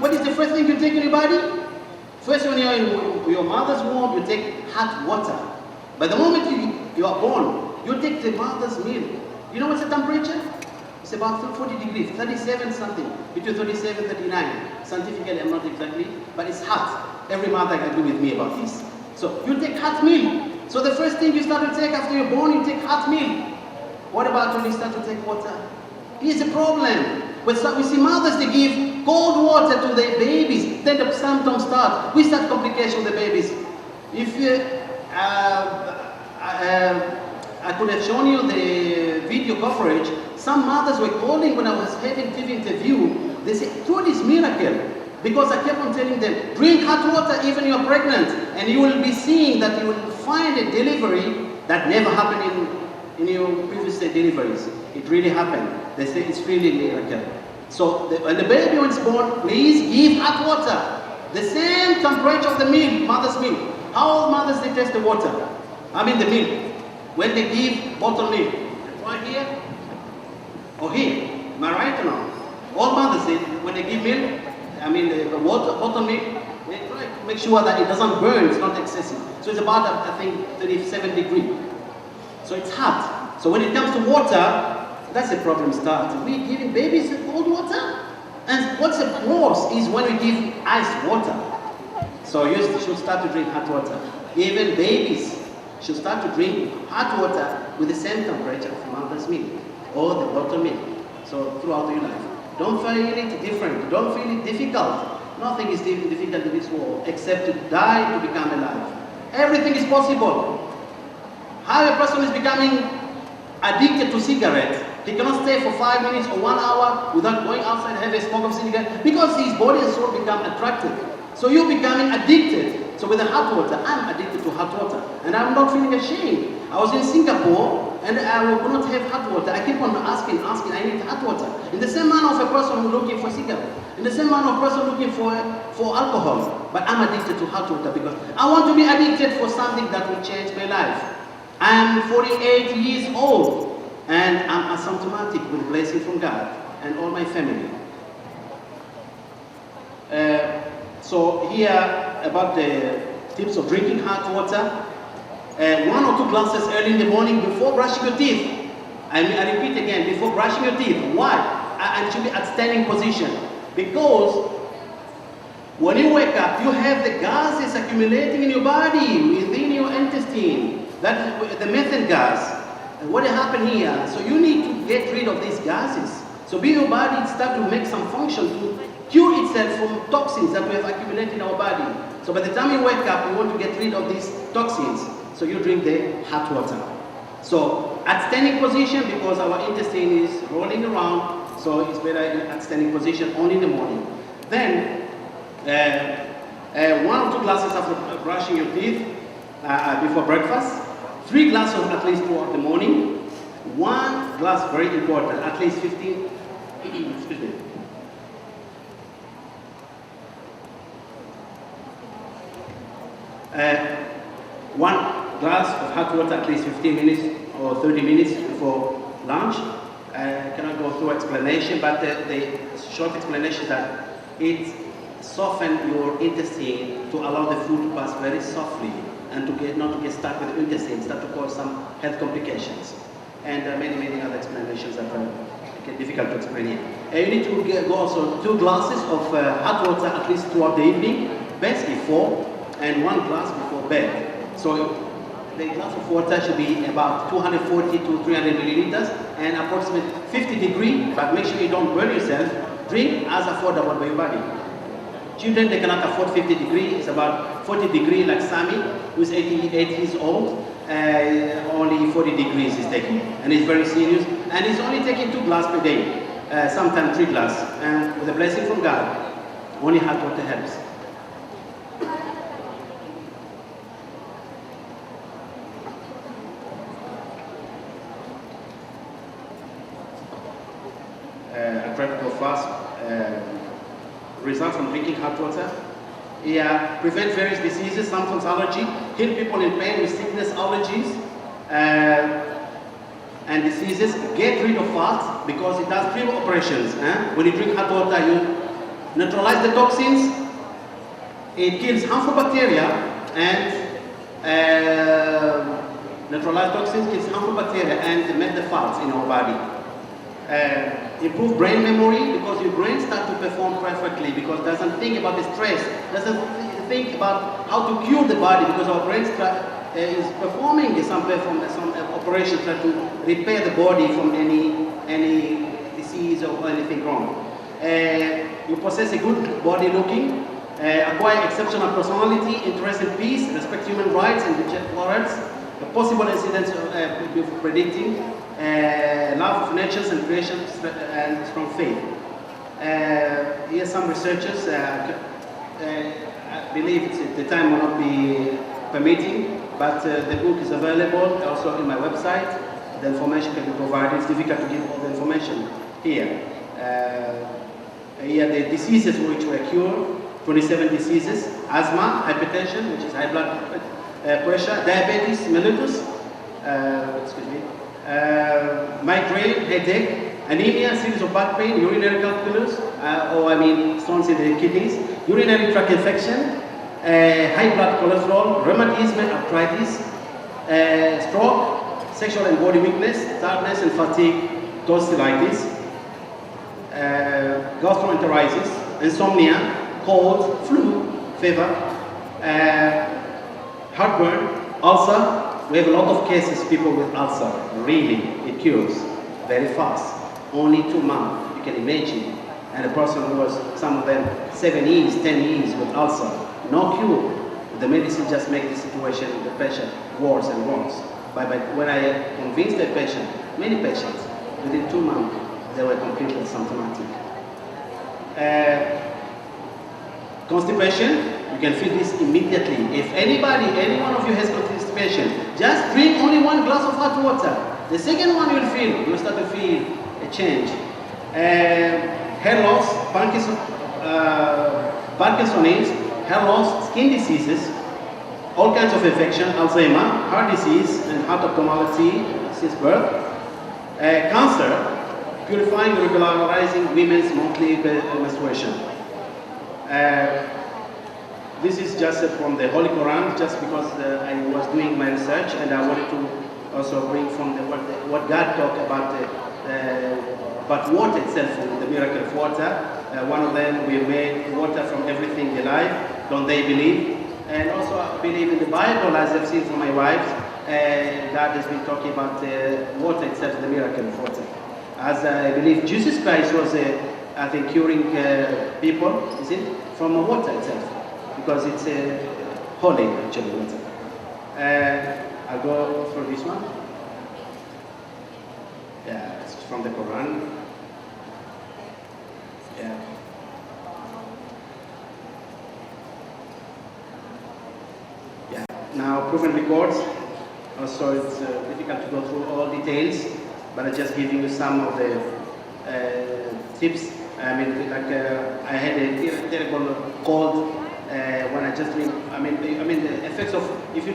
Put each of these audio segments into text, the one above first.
what is the first thing you take in your body? First, when you're in your mother's womb, you take hot water. But the moment you are born, you take the mother's milk. You know what's the temperature? It's about 40 degrees, 37 something, between 37 and 39. Scientifically, I'm not exactly, but it's hot. Every mother can agree with me about this. So you take hot milk. So the first thing you start to take after you're born, you take hot milk. What about when you start to take water? Here's the problem. We see mothers, they give cold water to their babies. Then the symptoms start. We start complications with the babies. If I could have shown you the video coverage. Some mothers were calling when I was having TV interview. They said, through this miracle, because I kept on telling them, drink hot water even you're pregnant, and you will be seeing that you will find a delivery that never happened in your previous deliveries. It really happened. They say it's really a miracle. So when the baby is born, please give hot water. The same temperature of the milk, mother's milk. How old mothers they test the water? I mean the milk. When they give bottled milk, right here or here. Am I right or not? All mothers say when they give milk, I mean the water, bottled milk, they try to make sure that it doesn't burn, it's not excessive. So it's about, I think, 37 degrees. So it's hot. So when it comes to water, that's the problem starts. We're giving babies cold water? And what's worse is when we give iced water. So you should start to drink hot water. Even babies should start to drink hot water with the same temperature of mother's milk or the bottled milk. So throughout your life. Don't feel it different. Don't feel it difficult. Nothing is difficult in this world except to die to become alive. Everything is possible. How a person is becoming addicted to cigarettes, he cannot stay for 5 minutes or 1 hour without going outside and have a smoke of cigarette because his body and soul become attractive. So you're becoming addicted. So with the hot water, I'm addicted to hot water. And I'm not feeling ashamed. I was in Singapore and I would not have hot water. I keep on asking, I need hot water. In the same manner of a person who's looking for cigarette. In the same manner of a person looking for alcohol. But I'm addicted to hot water because I want to be addicted for something that will change my life. I'm 48 years old and I'm asymptomatic with blessing from God and all my family. So here about the tips of drinking hot water. 1 or 2 glasses early in the morning before brushing your teeth. I repeat again, before brushing your teeth. Why? And it should be at standing position. Because when you wake up, you have the gases accumulating in your body, within your intestine. That is the methane gas. And what happened here? So you need to get rid of these gases. So your body start to make some function to cure itself from toxins that we have accumulated in our body. So by the time you wake up, you want to get rid of these toxins. So you drink the hot water. So at standing position, because our intestine is rolling around, so it's better at standing position only in the morning. Then 1 or 2 glasses after brushing your teeth before breakfast. 3 glasses at least throughout the morning. 1 glass, very important, at least 15, excuse me. One glass of hot water at least 15 minutes or 30 minutes before lunch. I cannot go through explanation, but the short explanation is that it softens your intestine to allow the food to pass very softly and to not to get stuck with the intestine, start to cause some health complications. And many other explanations that are difficult to explain here. You need to go also 2 glasses of hot water at least throughout the evening, best before, and 1 glass before bed. So the glass of water should be about 240 to 300 milliliters and approximately 50 degrees, but make sure you don't burn yourself. Drink as affordable by your body. Children, they cannot afford 50 degrees. It's about 40 degrees like Sami, who's 88 years old. Only 40 degrees is taking, and it's very serious. And he's only taking 2 glasses per day, sometimes 3 glasses. And with a blessing from God, only hot water helps. I try to go fast. Results from drinking hot water. Yeah, prevent various diseases, sometimes allergy, heal people in pain with sickness, allergies, and diseases. Get rid of fat because it does 3 operations. When you drink hot water, neutralize the toxins, it kills harmful bacteria, and neutralize toxins, kills harmful bacteria, and melt the fats in our body. Improve brain memory, because your brain starts to perform perfectly, because it doesn't think about the stress, doesn't think about how to cure the body, because our brain is performing some operation trying to repair the body from any disease or anything wrong. You possess a good body looking, acquire exceptional personality, interest in peace, respect human rights and reject morals, the possible incidents of predicting, love of nature and creation, and strong faith. Here some researchers, I believe the time will not be permitting, but the book is available also in my website. The information can be provided. It's difficult to give all the information here. Here the diseases which were cured, 27 diseases: asthma, hypertension, which is high blood pressure, diabetes mellitus, migraine, headache, anemia, series of back pain, urinary calculus, stones in the kidneys, urinary tract infection, high blood cholesterol, rheumatism, arthritis, stroke, sexual and body weakness, tiredness and fatigue, tonsillitis, gastroenteritis, insomnia, cold, flu, fever, heartburn, ulcer. We have a lot of cases, people with ulcer. Really, it cures very fast. Only 2 months, you can imagine. And a person who was, some of them, 7 years, 10 years with ulcer, no cure. The medicine just makes the situation, the patient, worse and worse. But when I convinced the patient, many patients, within 2 months, they were completely asymptomatic. Constipation, you can feel this immediately. If any one of you has constipation, just drink only 1 glass of hot water. The second one you'll start to feel a change. Hair loss, Parkinson's, hair loss, skin diseases, all kinds of infection, Alzheimer, heart disease, and heart abnormality since birth. Cancer, purifying, regularizing women's monthly menstruation. This is just from the Holy Quran, just because I was doing my research and I wanted to also bring from what God talked about water itself, the miracle of water. One of them, we made water from everything alive, don't they believe? And also I believe in the Bible, as I've seen from my wife, God has been talking about water itself, the miracle of water. As I believe Jesus Christ was, I think, curing people, is it? From water itself, because it's holy, actually, water. I'll go through this one. Yeah, it's from the Quran. Yeah. Yeah. Now, proven records. Also, it's difficult to go through all details, but I'm just giving you some of the tips. I mean, like I had a terrible cold when I just drink. The effects of if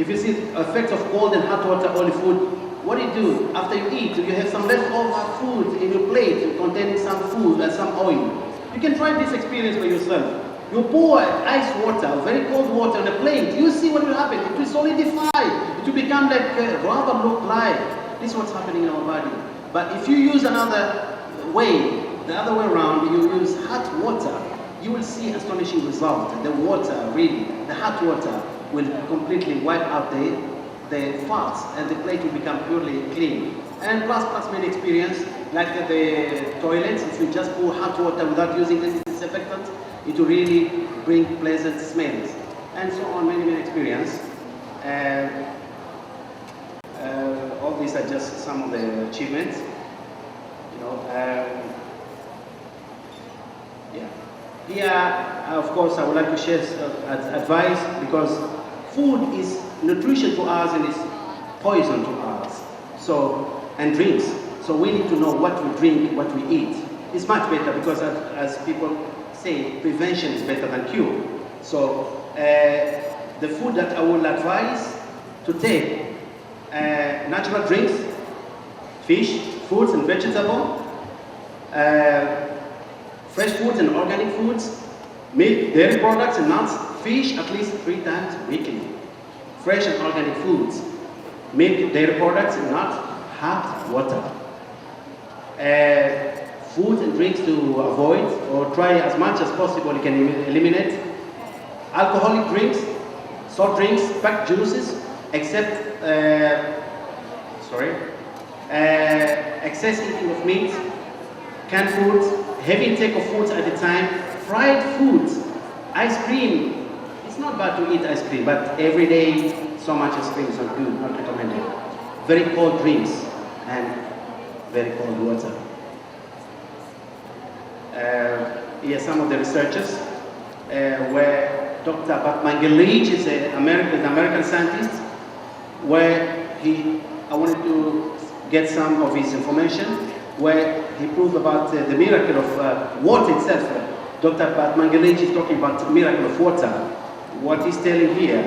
you see effects of cold and hot water on food. What do? After you eat, you have some leftover food in your plate containing some food and some oil. You can try this experience by yourself. You pour ice water, very cold water on a plate. You see what will happen. It will solidify. It will become like rubber look like. This is what's happening in our body. But if you use another way, the other way around, you use hot water, you will see astonishing result. The water, really, the hot water will completely wipe out the fats, and the plate will become purely clean. And plus many experience, like the toilets, if you just pour hot water without using any disinfectant, it will really bring pleasant smells. And so on, many experience. All these are just some of the achievements. Here, of course, I would like to share advice, because food is nutrition to us and is poison to us. And drinks. So we need to know what we drink, what we eat. It's much better, because as people say, prevention is better than cure. So the food that I will advise to take, natural drinks, fish, fruits and vegetables, fresh foods and organic foods, milk, dairy products and nuts, fish at least 3 times weekly. Fresh and organic foods, milk, dairy products and nuts, hot water. Food and drinks to avoid or try as much as possible you can eliminate. Alcoholic drinks, soft drinks, packed juices, except excess eating of meat, canned foods, heavy intake of foods at a time, fried foods, ice cream. It's not bad to eat ice cream, but every day so much ice cream is not good, not recommended. Very cold drinks and very cold water. Here are some of the researchers where Dr. Batmangelij is an American scientist, where I wanted to get some of his information, where he proved about the miracle of water itself. Dr. Batmangelij is talking about the miracle of water. What he's telling here,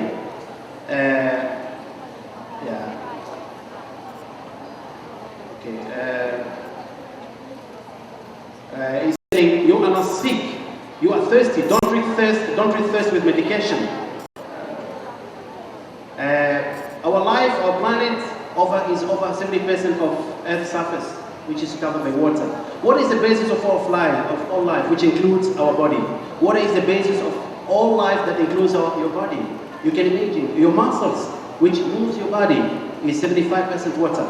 he's saying you are not sick, you are thirsty. Don't treat thirst with medication. Our life, our planet, is over 70% of Earth's surface, which is covered by water. What is the basis of all life, which includes our body? What is the basis of all life that includes your body? You can imagine your muscles, which moves your body, is 75% water.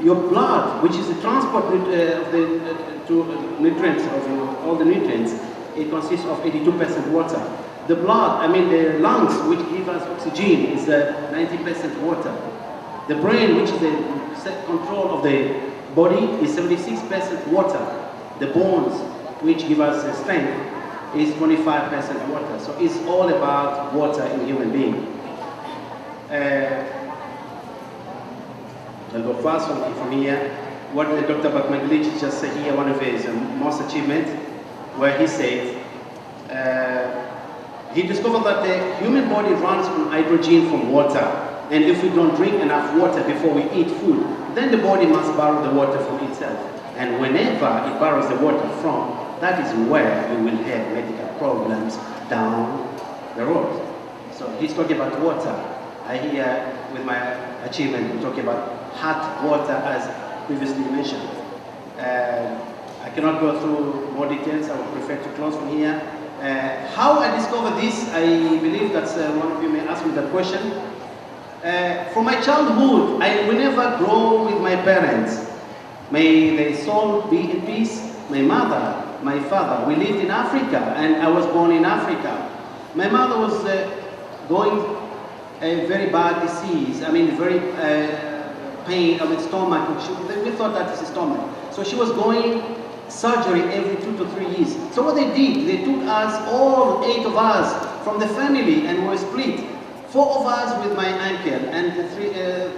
Your blood, which is the transport of the nutrients, of all the nutrients, it consists of 82% water. The blood, the lungs, which give us oxygen, is 90% water. The brain, which is the control of the body, is 76% water. The bones, which give us strength, is 25% water. So it's all about water in human being. I'll go fast from here. What Dr. Batmangelij just said here, one of his most achievements, where he said, he discovered that the human body runs on hydrogen from water. And if we don't drink enough water before we eat food, then the body must borrow the water from itself. And whenever it borrows the water from, that is where we will have medical problems down the road. So he's talking about water. I hear with my achievement, we talk about hot water as previously mentioned. I cannot go through more details. I would prefer to close from here. How I discovered this, I believe that one of you may ask me that question. From my childhood, I will never grow with my parents. May their soul be in peace. My mother, my father, we lived in Africa, and I was born in Africa. My mother was going a very bad disease, very pain of the stomach. We thought that is a stomach. So she was going surgery every 2 to 3 years. So what they did, they took us, all 8 of us, from the family, and we were split. 4 of us with my uncle, and the 3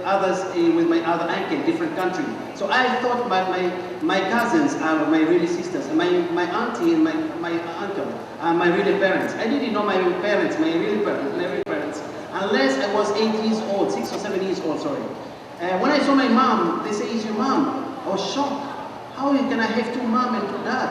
others with my other uncle, different country. So I thought my cousins are my real sisters, and my auntie and my uncle are my real parents. I didn't know my parents, my real parents, unless I was 8 years old, 6 or 7 years old, sorry. When I saw my mom, they say, "Is your mom?" I was shocked. How can I have 2 mom and 2 dad?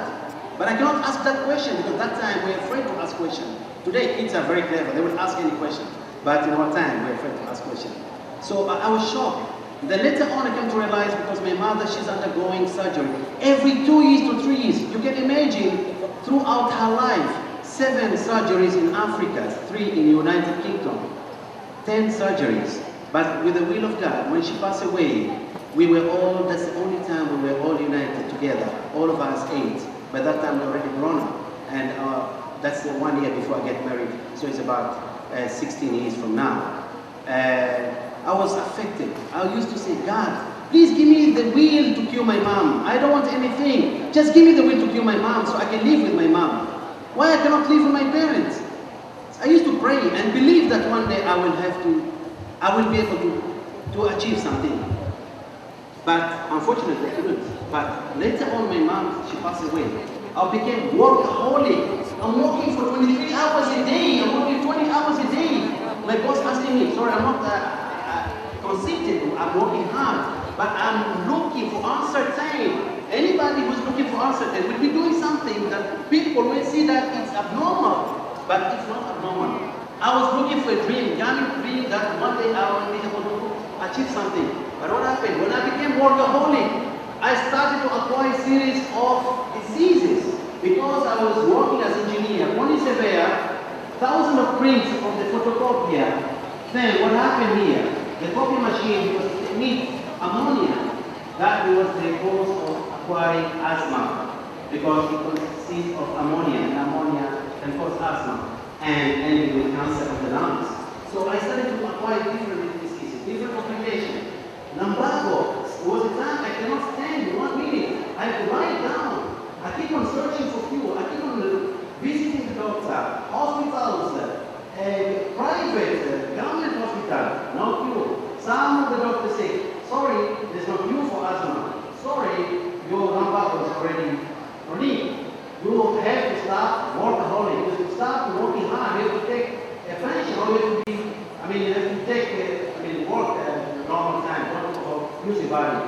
But I cannot ask that question because that time we're afraid to ask questions. Today kids are very clever, they will ask any question. But in our time we're afraid to ask questions. So I was shocked. Then later on I came to realize, because my mother, she's undergoing surgery every 2 years to 3 years. You can imagine throughout her life, 7 surgeries in Africa, 3 in the United Kingdom, 10 surgeries. But with the will of God, when she passed away, that's the only time we were all united together, all of us 8. By that time we were already grown up, and that's the 1 year before I get married, so it's about 16 years from now. I was affected. I used to say, "God, please give me the will to cure my mom. I don't want anything. Just give me the will to cure my mom so I can live with my mom. Why I cannot live with my parents?" I used to pray and believe that one day I will be able to achieve something. But unfortunately I couldn't. But later on my mom, she passed away. I became workaholic. I'm working for 23 hours a day. I'm working 20 hours a day. My boss asking me, "Sorry, I'm not conceited. I'm working hard. But I'm looking for uncertain. Anybody who's looking for uncertain will be doing something that that it's abnormal, but it's not abnormal. I was looking for a dream, young dream that one day I will be able to achieve something. But what happened? When I became workaholic, I started to acquire a series of diseases because I was working as engineer, quantity surveyor, thousands of prints from the photocopier. Then what happened here? The copy machine, because it emits ammonia. That was the cause of acquiring asthma, because it consists of ammonia, and ammonia can cause asthma and ending with cancer of the lungs. So I started to acquire different diseases, different complications. Lumbago was a time I cannot stand 1 minute. I have to lie down. I keep on searching for cure. I keep on visiting the doctor, hospitals, private, government hospital, no cure. Some of the doctors say, sorry, there's no cure for asthma. Sorry, your lumbago is already chronic. You have to start workaholic. You have to start working hard. You have to take a pension, or you have to be, you have to take, work at normal time, not for music body.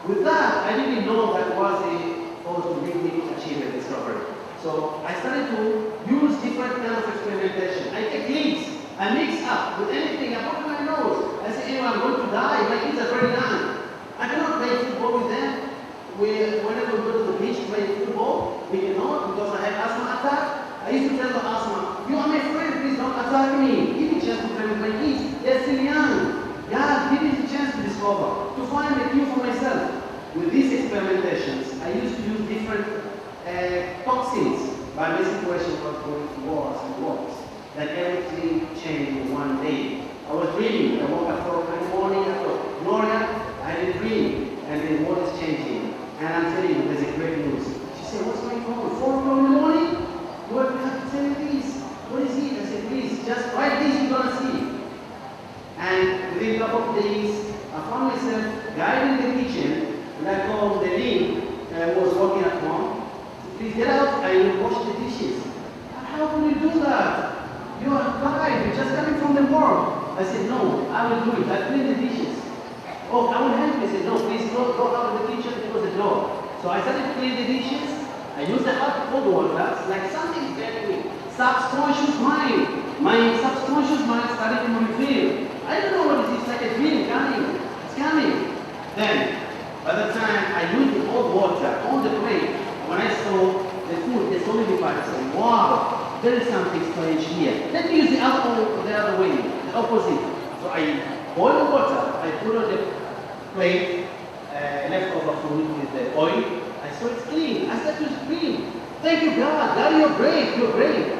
With that, I didn't know that was supposed to make me achieve a discovery. So I started to use different kinds of experimentation. I take leaves, I mix up with anything, I put in my nose. I say, anyway, I'm going to die, my kids are very young. I cannot play football with them. Whenever we go to the beach to play football, we cannot because I have asthma attack. I used to tell the asthma, you are my friend, please don't attack me. Give me a chance to play with my kids. They're still young. Yeah, give me the chance to discover, to find a cure for myself. With these experimentations, I used to use different toxins. But my situation was going worse and worse. That everything changed in one day. I was dreaming. I woke up 4 o'clock in the morning. I thought, Gloria, I didn't dream. And the world is changing. And I'm telling you, there's a great news. She said, what's going on? 4 o'clock in the morning? What have to tell me this? What is it? I said, please, just write this, you're going to see. And within a couple of days, I found myself guiding the kitchen, and I called the link who was working at home. Please get out and wash the dishes. How can you do that? You are tired, you're just coming from the work. I said, no, I will do it. I clean the dishes. Oh, I will help you. I said, no, please go out of the kitchen and close the door. So I started to clean the dishes. I used the hot cold water, like something is telling me. Subconscious mind. My subconscious mind started to reveal. I don't know what it is, like a dream coming. It's coming. Then, by the time I used the cold water on the plate, when I saw the food, they solidified. I said, wow, there is something strange here. Let me use the other way, the opposite. So I boiled water, I put on the plate, leftover food with the oil. I saw it's clean. I started to scream. Thank you, God. God, you're great. You're great.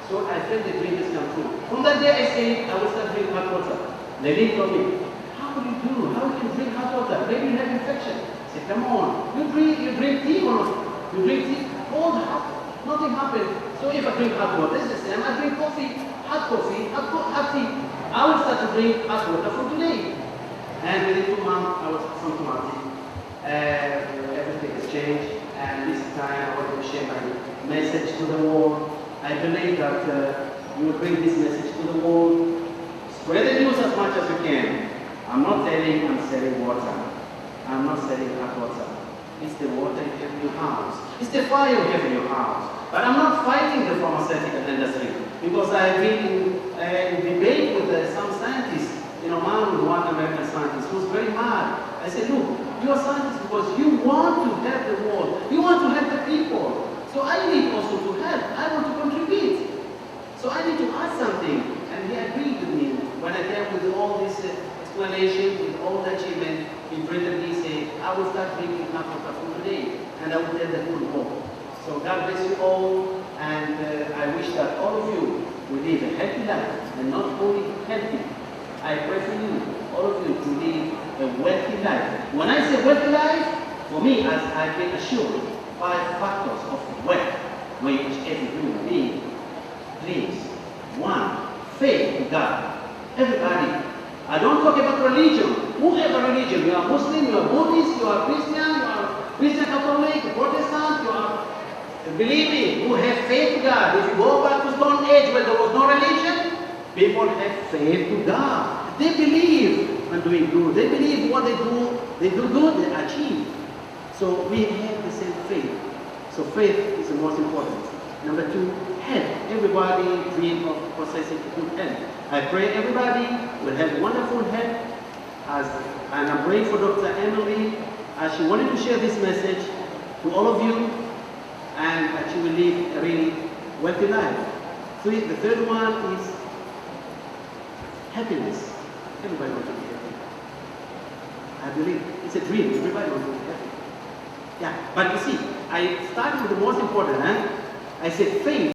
So I felt the dream has come true. From that day, I said, I will start drinking hot water. They didn't tell me, how will you do? How can you drink hot water? Maybe you have infection. I said, come on. You drink tea or not? You drink tea, cold, hot. Nothing happened. So if I drink hot water, it's the same. I drink hot tea. I will start to drink hot water from today. And within 2 months, I was symptomatic. Everything has changed. And this time, I want to share my message to the world. I believe that you will bring this message to the world. Spread the news as much as you can. I'm not selling water. I'm not selling hot water. It's the water you have in your house. It's the fire you have in your house. But I'm not fighting the pharmaceutical industry because I've been in debate with some scientists. One American scientist who's very mad. I said, look, you're a scientist because you want to help the world. You want to help the people. So I need also to help. I want to contribute. So I need to add something. And he agreed with me. When I came with all this explanation, with all the achievement, he brilliantly said, I will start drinking hot water from today. And I will tell the whole world. So God bless you all. And I wish that all of you will live a healthy life. And not only healthy. I pray for you, all of you, to live a wealthy life. When I say wealthy life, for me, as I've been assured, 5 factors of wealth, which every human being dreams. 1, faith in God. Everybody. I don't talk about religion. Whoever religion, you are Muslim, you are Buddhist, you are Christian, you are Christian Catholic, Protestant, you are, believe me, who have faith in God. If you go back to Stone Age where there was no religion, people have faith to God. They believe in doing good. They believe what they do good, they achieve. So we have the same faith. So faith is the most important. Number 2, health. Everybody dream of possessing good health. I pray everybody will have wonderful health, and I'm praying for Dr. Emily as she wanted to share this message to all of you, and that she will live a really wealthy life. The third one is happiness. Everybody wants to be happy. I believe it's a dream. Everybody wants to be happy. Yeah, but you see, I started with the most important, I said faith.